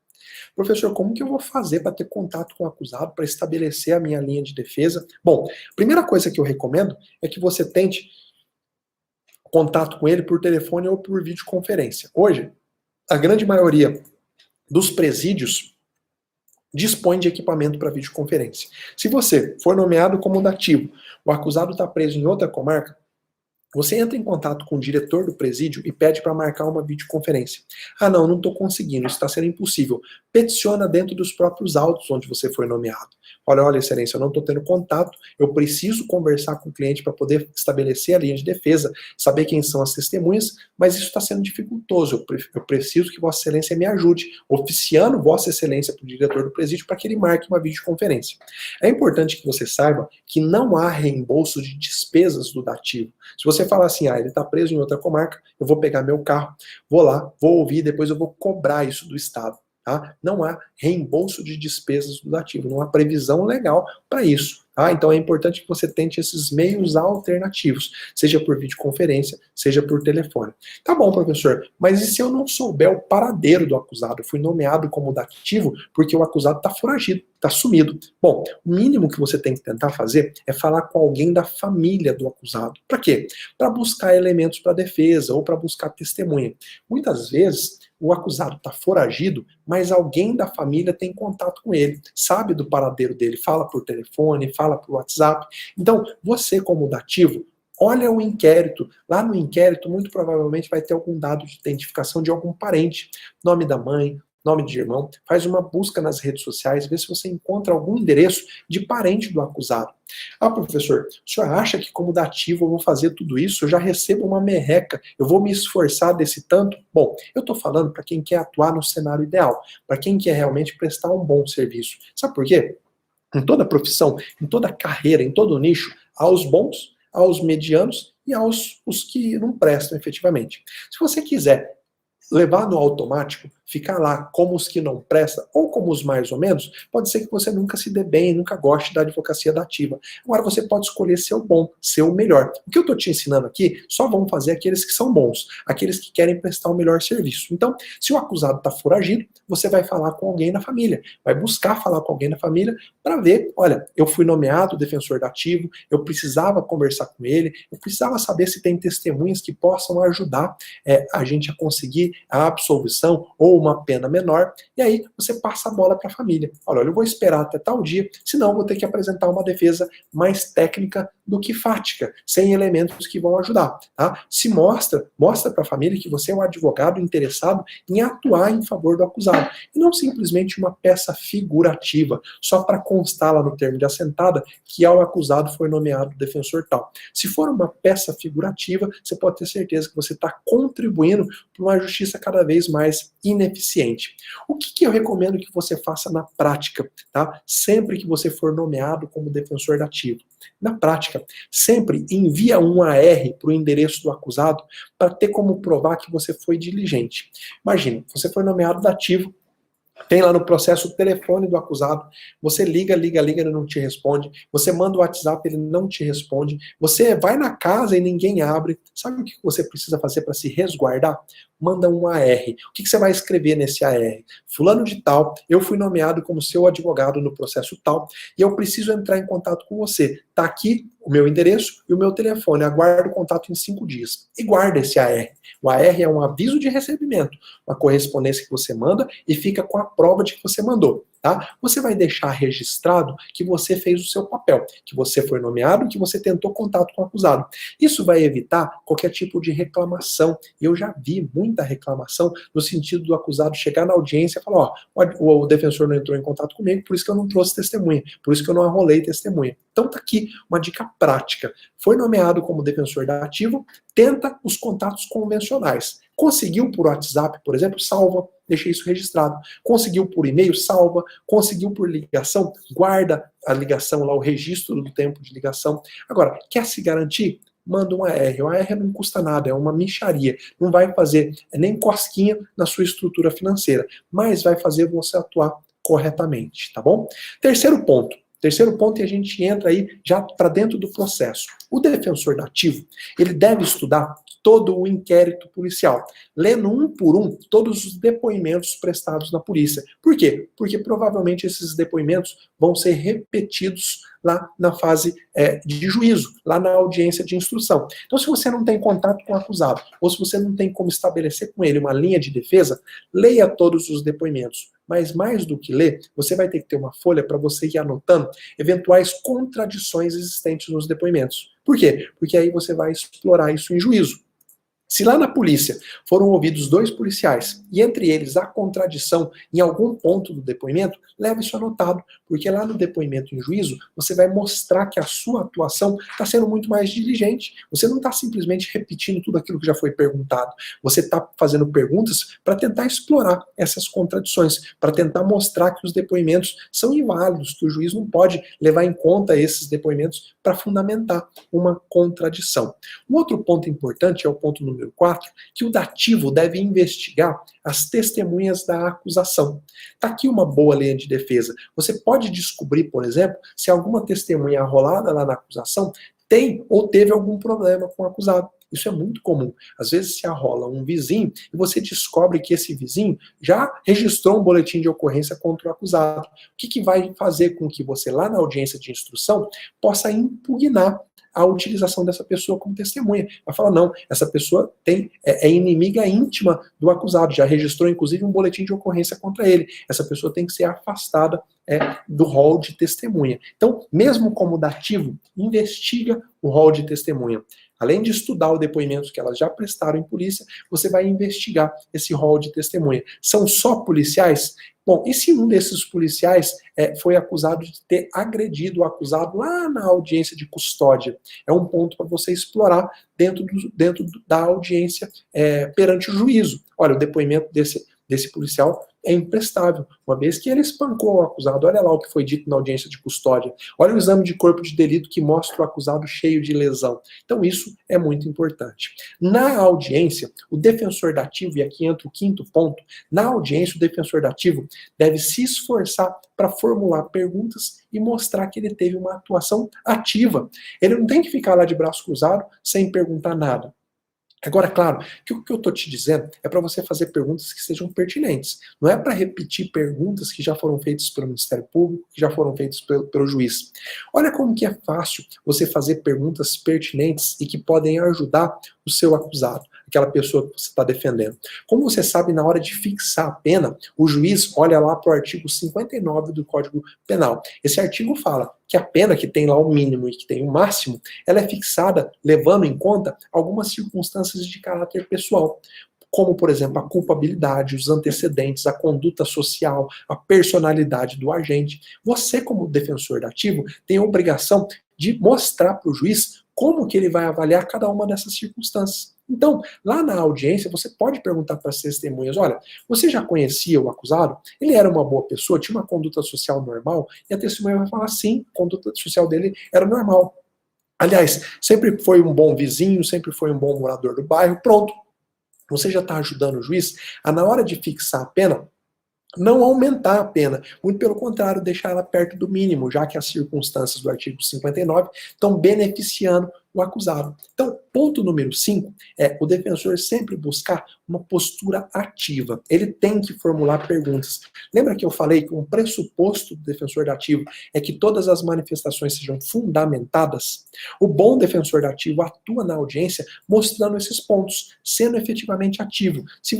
Professor, como que eu vou fazer para ter contato com o acusado, para estabelecer a minha linha de defesa? Bom, a primeira coisa que eu recomendo é que você tente contato com ele por telefone ou por videoconferência. Hoje, a grande maioria dos presídios dispõe de equipamento para videoconferência. Se você for nomeado como dativo, o acusado está preso em outra comarca, você entra em contato com o diretor do presídio e pede para marcar uma videoconferência. Não estou conseguindo, isso está sendo impossível. Peticiona dentro dos próprios autos onde você foi nomeado. Olha, excelência, eu não estou tendo contato, eu preciso conversar com o cliente para poder estabelecer a linha de defesa, saber quem são as testemunhas, mas isso está sendo dificultoso, eu preciso que Vossa Excelência me ajude, oficiando Vossa Excelência para o diretor do presídio para que ele marque uma videoconferência. É importante que você saiba que não há reembolso de despesas do dativo. Se você falar assim, ele está preso em outra comarca, eu vou pegar meu carro, vou lá, vou ouvir, depois eu vou cobrar isso do Estado. Tá? Não há reembolso de despesas do dativo, não há previsão legal para isso. Tá? Então é importante que você tente esses meios alternativos, seja por videoconferência, seja por telefone. Tá bom, professor, mas e se eu não souber o paradeiro do acusado? Eu fui nomeado como dativo porque o acusado está foragido, está sumido. Bom, o mínimo que você tem que tentar fazer é falar com alguém da família do acusado. Para quê? Para buscar elementos para defesa ou para buscar testemunha. Muitas vezes o acusado está foragido, mas alguém da família tem contato com ele, sabe do paradeiro dele, fala por telefone, fala por WhatsApp. Então, você como dativo, olha o inquérito. Lá no inquérito, muito provavelmente vai ter algum dado de identificação de algum parente, nome da mãe, nome de irmão, faz uma busca nas redes sociais, vê se você encontra algum endereço de parente do acusado. Ah, professor, o senhor acha que como dativo eu vou fazer tudo isso? Eu já recebo uma merreca, eu vou me esforçar desse tanto? Bom, eu estou falando para quem quer atuar no cenário ideal, para quem quer realmente prestar um bom serviço. Sabe por quê? Em toda profissão, em toda carreira, em todo nicho, há os bons, há os medianos e há os que não prestam efetivamente. Se você quiser levar no automático, ficar lá como os que não prestam, ou como os mais ou menos, pode ser que você nunca se dê bem, nunca goste da advocacia dativa. Agora você pode escolher ser o bom, ser o melhor. O que eu estou te ensinando aqui, só vão fazer aqueles que são bons, aqueles que querem prestar o melhor serviço. Então, se o acusado está foragido, você vai falar com alguém na família, vai buscar falar com alguém na família para ver, olha, eu fui nomeado defensor dativo, eu precisava conversar com ele, eu precisava saber se tem testemunhas que possam ajudar a gente a conseguir a absolvição ou uma pena menor, e aí você passa a bola para a família. Olha, eu vou esperar até tal dia, senão eu vou ter que apresentar uma defesa mais técnica do que fática, sem elementos que vão ajudar. Tá? Se mostra para a família que você é um advogado interessado em atuar em favor do acusado, e não simplesmente uma peça figurativa, só para constar lá no termo de assentada que ao acusado foi nomeado defensor tal. Se for uma peça figurativa, você pode ter certeza que você está contribuindo para uma justiça cada vez mais ineficiente. O que eu recomendo que você faça na prática, tá? Sempre que você for nomeado como defensor dativo. Na prática, sempre envia um AR para o endereço do acusado para ter como provar que você foi diligente. Imagina, você foi nomeado dativo, tem lá no processo o telefone do acusado, você liga, ele não te responde, você manda o WhatsApp, ele não te responde, você vai na casa e ninguém abre. Sabe o que você precisa fazer para se resguardar? Manda um AR. O que você vai escrever nesse AR? Fulano de tal, eu fui nomeado como seu advogado no processo tal, e eu preciso entrar em contato com você. Tá aqui o meu endereço e o meu telefone, aguardo o contato em 5 dias. E guarda esse AR. O AR é um aviso de recebimento, uma correspondência que você manda e fica com a prova de que você mandou. Tá? Você vai deixar registrado que você fez o seu papel, que você foi nomeado, que você tentou contato com o acusado. Isso vai evitar qualquer tipo de reclamação. E eu já vi muita reclamação no sentido do acusado chegar na audiência e falar, ó, o defensor não entrou em contato comigo, por isso que eu não trouxe testemunha, por isso que eu não arrolei testemunha. Então tá aqui uma dica prática. Foi nomeado como defensor dativo, tenta os contatos convencionais. Conseguiu por WhatsApp, por exemplo, salva, deixa isso registrado. Conseguiu por e-mail, salva. Conseguiu por ligação, guarda a ligação lá, o registro do tempo de ligação. Agora, quer se garantir? Manda um AR. O AR não custa nada, é uma mixaria. Não vai fazer nem cosquinha na sua estrutura financeira, mas vai fazer você atuar corretamente, tá bom? Terceiro ponto, e a gente entra aí já para dentro do processo. O defensor dativo, ele deve estudar todo o inquérito policial, lendo um por um todos os depoimentos prestados na polícia. Por quê? Porque provavelmente esses depoimentos vão ser repetidos lá na fase de juízo, lá na audiência de instrução. Então, se você não tem contato com o acusado, ou se você não tem como estabelecer com ele uma linha de defesa, leia todos os depoimentos. Mas mais do que ler, você vai ter que ter uma folha para você ir anotando eventuais contradições existentes nos depoimentos. Por quê? Porque aí você vai explorar isso em juízo. Se lá na polícia foram ouvidos 2 policiais e entre eles há contradição em algum ponto do depoimento, leve isso anotado, porque lá no depoimento em juízo você vai mostrar que a sua atuação está sendo muito mais diligente. Você não está simplesmente repetindo tudo aquilo que já foi perguntado. Você está fazendo perguntas para tentar explorar essas contradições, para tentar mostrar que os depoimentos são inválidos, que o juiz não pode levar em conta esses depoimentos para fundamentar uma contradição. Um outro ponto importante é o ponto número 4, que o dativo deve investigar as testemunhas da acusação. Está aqui uma boa linha de defesa. Você pode descobrir, por exemplo, se alguma testemunha arrolada lá na acusação tem ou teve algum problema com o acusado. Isso é muito comum. Às vezes se arrola um vizinho e você descobre que esse vizinho já registrou um boletim de ocorrência contra o acusado. O que vai fazer com que você, lá na audiência de instrução, possa impugnar a utilização dessa pessoa como testemunha. Vai falar, não, essa pessoa é inimiga íntima do acusado, já registrou inclusive um boletim de ocorrência contra ele. Essa pessoa tem que ser afastada do rol de testemunha. Então, mesmo como dativo, investiga o rol de testemunha. além de estudar o depoimento que elas já prestaram em polícia, você vai investigar esse rol de testemunha. São só policiais? Bom, e se um desses policiais foi acusado de ter agredido o acusado lá na audiência de custódia? É um ponto para você explorar dentro da audiência perante o juízo. Olha, o depoimento desse policial é imprestável, uma vez que ele espancou o acusado. Olha lá o que foi dito na audiência de custódia. Olha o exame de corpo de delito que mostra o acusado cheio de lesão. Então isso é muito importante. Na audiência, o defensor dativo, e aqui entra o quinto ponto, na audiência o defensor dativo deve se esforçar para formular perguntas e mostrar que ele teve uma atuação ativa. Ele não tem que ficar lá de braço cruzado sem perguntar nada. Agora, claro, que o que eu estou te dizendo é para você fazer perguntas que sejam pertinentes. Não é para repetir perguntas que já foram feitas pelo Ministério Público, que já foram feitas pelo juiz. Olha como que é fácil você fazer perguntas pertinentes e que podem ajudar o seu acusado, aquela pessoa que você está defendendo. Como você sabe, na hora de fixar a pena, o juiz olha lá para o artigo 59 do Código Penal. Esse artigo fala que a pena, que tem lá o mínimo e que tem o máximo, ela é fixada levando em conta algumas circunstâncias de caráter pessoal, como, por exemplo, a culpabilidade, os antecedentes, a conduta social, a personalidade do agente. Você, como defensor dativo, tem a obrigação de mostrar para o juiz como que ele vai avaliar cada uma dessas circunstâncias. Então, lá na audiência, você pode perguntar para as testemunhas, olha, você já conhecia o acusado? Ele era uma boa pessoa, tinha uma conduta social normal? E a testemunha vai falar, sim, a conduta social dele era normal. Aliás, sempre foi um bom vizinho, sempre foi um bom morador do bairro, pronto. Você já está ajudando o juiz a, na hora de fixar a pena, não aumentar a pena, muito pelo contrário, deixar ela perto do mínimo, já que as circunstâncias do artigo 59 estão beneficiando o acusado. Então, ponto número 5 é o defensor sempre buscar uma postura ativa. Ele tem que formular perguntas. Lembra que eu falei que um pressuposto do defensor dativo é que todas as manifestações sejam fundamentadas? O bom defensor dativo atua na audiência mostrando esses pontos, sendo efetivamente ativo. Se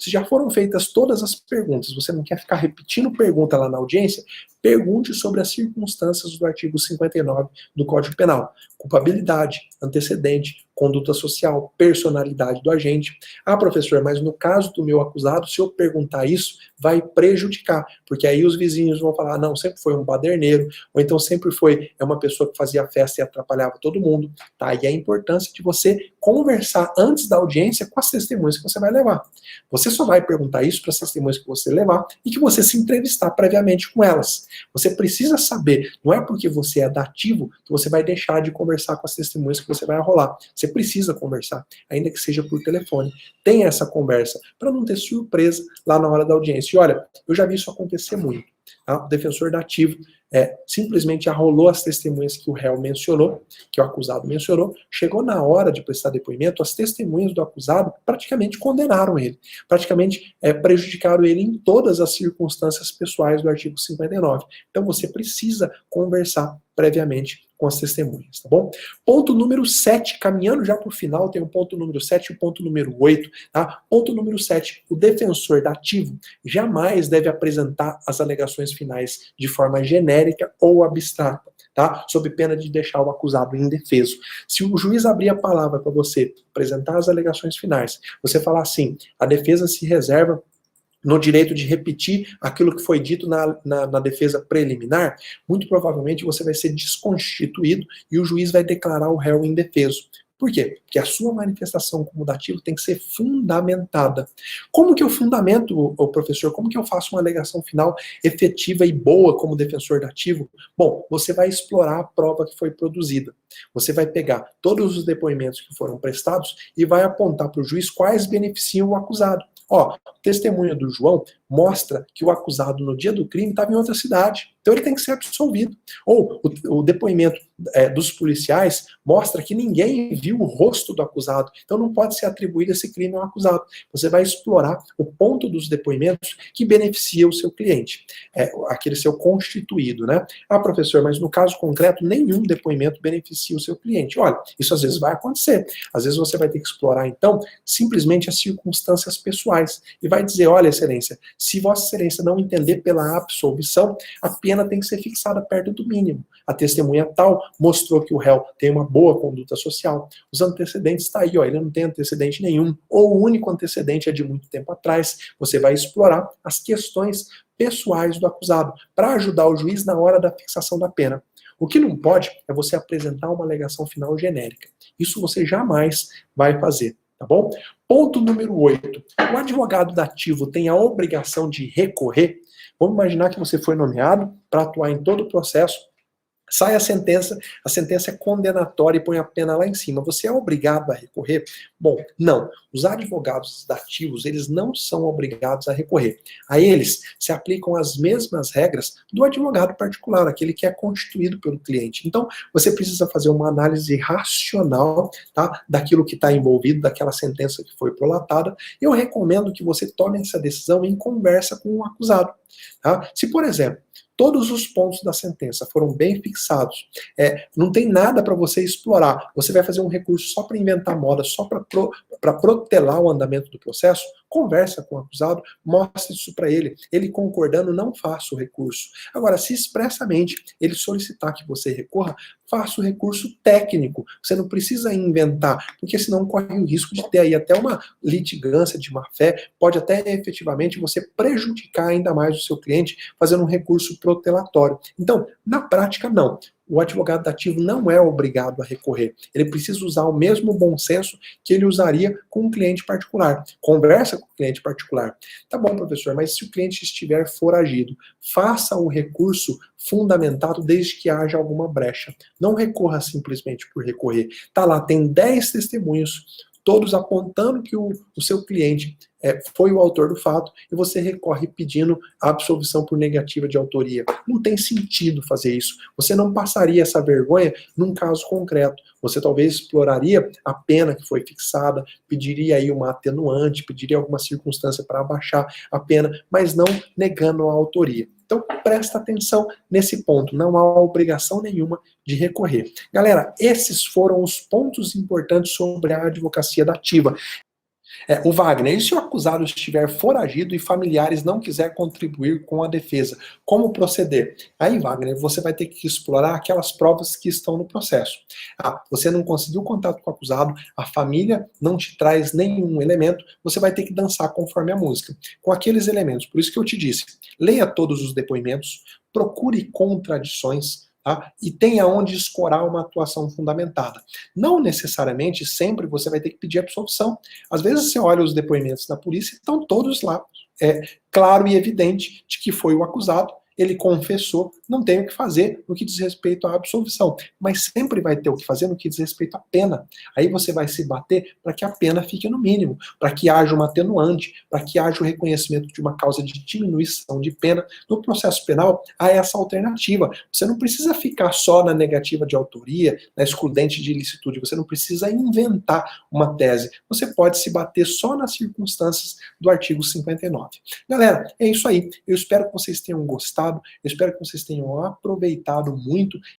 já foram feitas todas as perguntas, você não quer ficar repetindo pergunta lá na audiência, pergunte sobre as circunstâncias do artigo 59 do Código Penal. Culpabilidade, antecedente, conduta social, personalidade do agente. Ah, professor, mas no caso do meu acusado, se eu perguntar isso, vai prejudicar, porque aí os vizinhos vão falar, não, sempre foi um baderneiro, ou então sempre foi uma pessoa que fazia festa e atrapalhava todo mundo, tá? E a importância de você conversar antes da audiência com as testemunhas que você vai levar. Você só vai perguntar isso para as testemunhas que você levar e que você se entrevistar previamente com elas. Você precisa saber, não é porque você é dativo que você vai deixar de conversar com as testemunhas que você vai arrolar. Você precisa conversar, ainda que seja por telefone. Tenha essa conversa, para não ter surpresa lá na hora da audiência. E olha, eu já vi isso acontecer muito. Tá? O defensor dativo simplesmente arrolou as testemunhas que o réu mencionou, que o acusado mencionou, chegou na hora de prestar depoimento, as testemunhas do acusado praticamente condenaram ele, praticamente prejudicaram ele em todas as circunstâncias pessoais do artigo 59. Então você precisa conversar previamente com as testemunhas, tá bom? Ponto número 7, caminhando já para o final, tem o ponto número 7 e o ponto número 8, tá? Ponto número 7, o defensor dativo jamais deve apresentar as alegações finais de forma genérica ou abstrata, tá? Sob pena de deixar o acusado indefeso. Se o juiz abrir a palavra para você apresentar as alegações finais, você falar assim, a defesa se reserva no direito de repetir aquilo que foi dito na defesa preliminar, muito provavelmente você vai ser desconstituído e o juiz vai declarar o réu indefeso. Por quê? Porque a sua manifestação como dativo tem que ser fundamentada. Como que eu fundamento, professor? Como que eu faço uma alegação final efetiva e boa como defensor dativo? Bom, você vai explorar a prova que foi produzida. Você vai pegar todos os depoimentos que foram prestados e vai apontar para o juiz quais beneficiam o acusado. Ó, o testemunho do João mostra que o acusado no dia do crime estava em outra cidade, então ele tem que ser absolvido. Ou o depoimento dos policiais mostra que ninguém viu o rosto do acusado, então não pode ser atribuído esse crime ao acusado. Você vai explorar o ponto dos depoimentos que beneficia o seu cliente, aquele seu constituído, né? Ah, professor, mas no caso concreto, nenhum depoimento beneficia o seu cliente. Olha, isso às vezes vai acontecer. Às vezes você vai ter que explorar, então, simplesmente as circunstâncias pessoais e vai dizer, olha, excelência, se Vossa Excelência não entender pela absolvição, a pena pena tem que ser fixada perto do mínimo. A testemunha tal mostrou que o réu tem uma boa conduta social. Os antecedentes está aí, ó, ele não tem antecedente nenhum, ou o único antecedente é de muito tempo atrás. Você vai explorar as questões pessoais do acusado para ajudar o juiz na hora da fixação da pena. O que não pode é você apresentar uma alegação final genérica. Isso você jamais vai fazer, tá bom? Ponto número 8. O advogado dativo tem a obrigação de recorrer. Vamos imaginar que você foi nomeado para atuar em todo o processo. Sai a sentença é condenatória e põe a pena lá em cima. Você é obrigado a recorrer? Bom, não. Os advogados dativos, eles não são obrigados a recorrer. A eles se aplicam as mesmas regras do advogado particular, aquele que é constituído pelo cliente. Então, você precisa fazer uma análise racional, tá, daquilo que está envolvido, daquela sentença que foi prolatada. Eu recomendo que você tome essa decisão em conversa com o acusado. Tá? Se, por exemplo, todos os pontos da sentença foram bem fixados, não tem nada para você explorar, você vai fazer um recurso só para inventar moda, só para protelar o andamento do processo, conversa com o acusado, mostre isso para ele. Ele concordando, não faça o recurso. Agora, se expressamente ele solicitar que você recorra, faça o recurso técnico. Você não precisa inventar, porque senão corre o risco de ter aí até uma litigância de má-fé, pode até efetivamente você prejudicar ainda mais o seu cliente fazendo um recurso protelatório. Então, na prática, não. O advogado dativo não é obrigado a recorrer. Ele precisa usar o mesmo bom senso que ele usaria com um cliente particular. Conversa com o cliente particular. Tá bom, professor, mas se o cliente estiver foragido, faça o recurso fundamentado desde que haja alguma brecha. Não recorra simplesmente por recorrer. Tá lá, tem 10 testemunhos, todos apontando que o seu cliente foi o autor do fato, e você recorre pedindo a absolvição por negativa de autoria. Não tem sentido fazer isso. Você não passaria essa vergonha num caso concreto. Você talvez exploraria a pena que foi fixada, pediria aí uma atenuante, pediria alguma circunstância para abaixar a pena, mas não negando a autoria. Então, presta atenção nesse ponto. Não há obrigação nenhuma de recorrer. Galera, esses foram os pontos importantes sobre a advocacia dativa. O Wagner, e se o acusado estiver foragido e familiares não quiser contribuir com a defesa, como proceder? Aí, Wagner, você vai ter que explorar aquelas provas que estão no processo. Você não conseguiu contato com o acusado, a família não te traz nenhum elemento, você vai ter que dançar conforme a música, com aqueles elementos. Por isso que eu te disse, leia todos os depoimentos, procure contradições, tá? E tenha onde escorar uma atuação fundamentada. Não necessariamente sempre você vai ter que pedir absolvição. Às vezes você olha os depoimentos da polícia e estão todos lá, claro e evidente de que foi o acusado, ele confessou, não tem o que fazer no que diz respeito à absolvição, mas sempre vai ter o que fazer no que diz respeito à pena. Aí você vai se bater para que a pena fique no mínimo, para que haja uma atenuante, para que haja o reconhecimento de uma causa de diminuição de pena. No processo penal, há essa alternativa. Você não precisa ficar só na negativa de autoria, na excludente de ilicitude, você não precisa inventar uma tese. Você pode se bater só nas circunstâncias do artigo 59. Galera, é isso aí. Eu espero que vocês tenham gostado. Eu espero que vocês tenham aproveitado muito